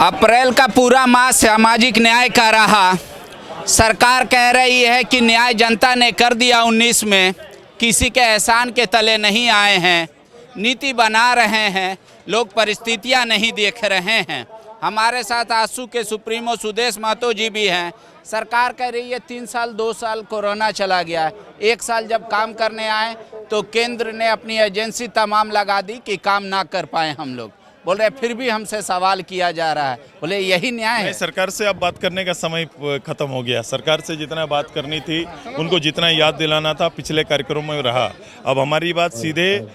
अप्रैल का पूरा माह सामाजिक न्याय का रहा। सरकार कह रही है कि न्याय जनता ने कर दिया 19 में, किसी के एहसान के तले नहीं आए हैं, नीति बना रहे हैं, लोग परिस्थितियां नहीं देख रहे हैं। हमारे साथ आसू के सुप्रीमो सुदेश महतो जी भी हैं। सरकार कह रही है 3 साल 2 साल कोरोना चला गया है, 1 साल जब काम करने आए तो केंद्र ने अपनी एजेंसी तमाम लगा दी कि काम ना कर पाए हम लोग। बोल रहे फिर भी हमसे सवाल किया जा रहा है। बोले यही न्याय है? सरकार से अब बात करने का समय खत्म हो गया। सरकार से जितना बात करनी थी, उनको जितना याद दिलाना था पिछले कार्यक्रमों में रहा। अब हमारी बात सीधे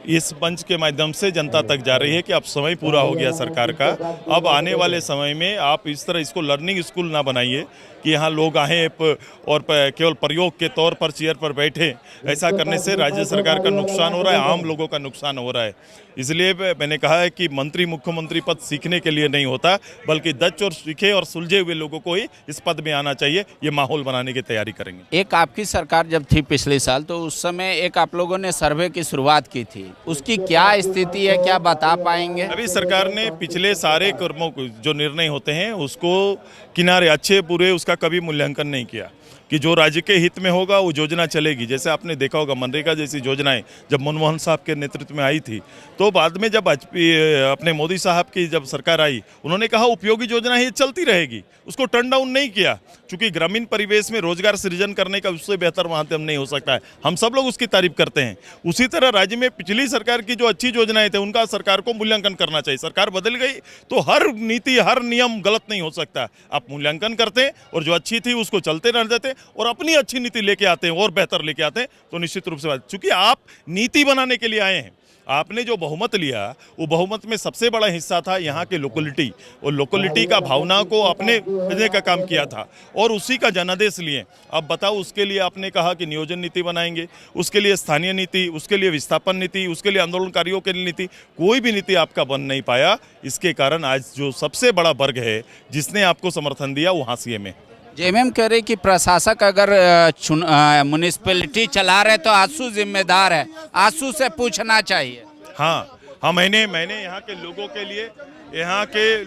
इस मंच के माध्यम से जनता तक जा रही है कि अब समय पूरा हो गया सरकार का। अब आने वाले समय में आप इस तरह इसको लर्निंग स्कूल ना बनाइए कि यहाँ लोग आए और केवल प्रयोग के तौर पर चेयर पर बैठे। ऐसा करने से राज्य सरकार का नुकसान हो रहा है, आम लोगों का नुकसान हो रहा है। इसलिए मैंने कहा है कि मंत्री मुख्यमंत्री पद सीखने के लिए नहीं होता, बल्कि दक्ष और सीखे और सुलझे हुए लोगों को ही इस पद में आना चाहिए। ये माहौल बनाने की तैयारी करेंगे। एक आपकी सरकार जब थी पिछले साल, तो उस समय एक आप लोगों ने सर्वे की शुरुआत की थी, उसकी क्या स्थिति है, क्या बता पाएंगे? अभी सरकार ने पिछले सारे कर्मों को जो निर्णय होते हैं उसको किनारे अच्छे बुरे उसका कभी मूल्यांकन नहीं किया कि जो राज्य के हित में होगा वो योजना चलेगी। जैसे आपने देखा होगा मनरेगा जैसी योजनाएं जब मनमोहन साहब के नेतृत्व में आई थी, तो बाद में जब अपने मोदी साहब की जब सरकार आई, उन्होंने कहा उपयोगी योजना ये चलती रहेगी, उसको टर्न डाउन नहीं किया। चूंकि ग्रामीण परिवेश में रोजगार सृजन करने का उससे बेहतर माध्यम नहीं हो सकता है, हम सब लोग उसकी तारीफ करते हैं। उसी तरह राज्य में पिछली सरकार की जो अच्छी योजनाएं थे उनका सरकार को मूल्यांकन करना चाहिए। सरकार बदल गई तो हर नीति हर नियम गलत नहीं हो सकता। आप मूल्यांकन करते हैं और जो अच्छी थी उसको चलते रह जाते और अपनी अच्छी नीति लेके आते हैं और बेहतर लेके आते हैं, तो निश्चित रूप से बात, चूंकि आप नीति बनाने के लिए आए हैं। आपने जो बहुमत लिया वो बहुमत में सबसे बड़ा हिस्सा था यहाँ के लोकलिटी, और लोकलिटी का भावना को अपने देने का काम किया था और उसी का जनादेश लिए। अब बताओ, उसके लिए आपने कहा कि नियोजन नीति बनाएंगे, उसके लिए स्थानीय नीति, उसके लिए विस्थापन नीति, उसके लिए आंदोलनकारियों के लिए नीति, कोई भी नीति आपका बन नहीं पाया। इसके कारण आज जो सबसे बड़ा वर्ग है जिसने आपको समर्थन दिया वो हाशिए में। जेएमएम कह रहे कि प्रशासक अगर म्युनिसिपैलिटी चला रहे तो आसू जिम्मेदार है, आसू से पूछना चाहिए। हाँ, मैंने यहाँ के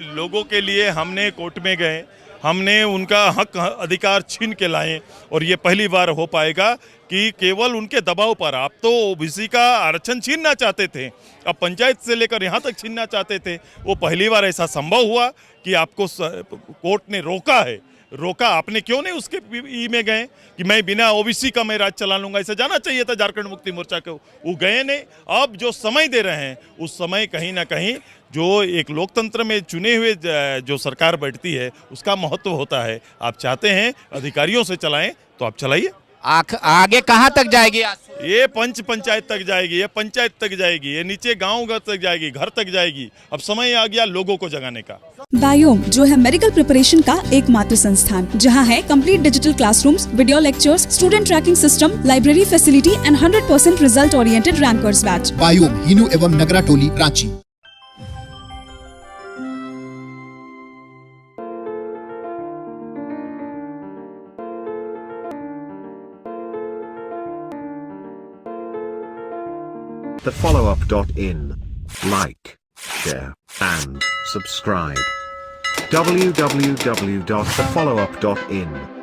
लोगों के लिए हमने कोर्ट में गए, हमने उनका हक अधिकार छीन के लाए, और ये पहली बार हो पाएगा कि केवल उनके दबाव पर। आप तो ओबीसी का आरक्षण छीनना चाहते थे, अब पंचायत से लेकर यहाँ तक छीनना चाहते थे। वो पहली बार ऐसा संभव हुआ कि आपको कोर्ट ने रोका। आपने क्यों नहीं उसके ई में गए कि मैं बिना ओबीसी का मैं राज चला लूंगा? ऐसा जाना चाहिए था झारखंड मुक्ति मोर्चा को, वो गए नहीं। अब जो समय दे रहे हैं उस समय कहीं ना कहीं जो एक लोकतंत्र में चुने हुए जो सरकार बैठती है उसका महत्व होता है। आप चाहते हैं अधिकारियों से चलाएं तो आप चलाइए। आगे कहाँ तक जाएगी? ये पंचायत तक जाएगी, ये पंचायत तक जाएगी, ये नीचे गांव तक जाएगी, घर तक जाएगी। अब समय आ गया लोगों को जगाने का। बायोम जो है मेडिकल प्रिपरेशन का एकमात्र संस्थान, जहां है complete digital classrooms, video lectures, student tracking system, library facility and 100% result oriented rankers batch. Biome Hinoo एवं नगरा टोली, Ranchi. thefollowup.in. Like, share, and subscribe. www.thefollowup.in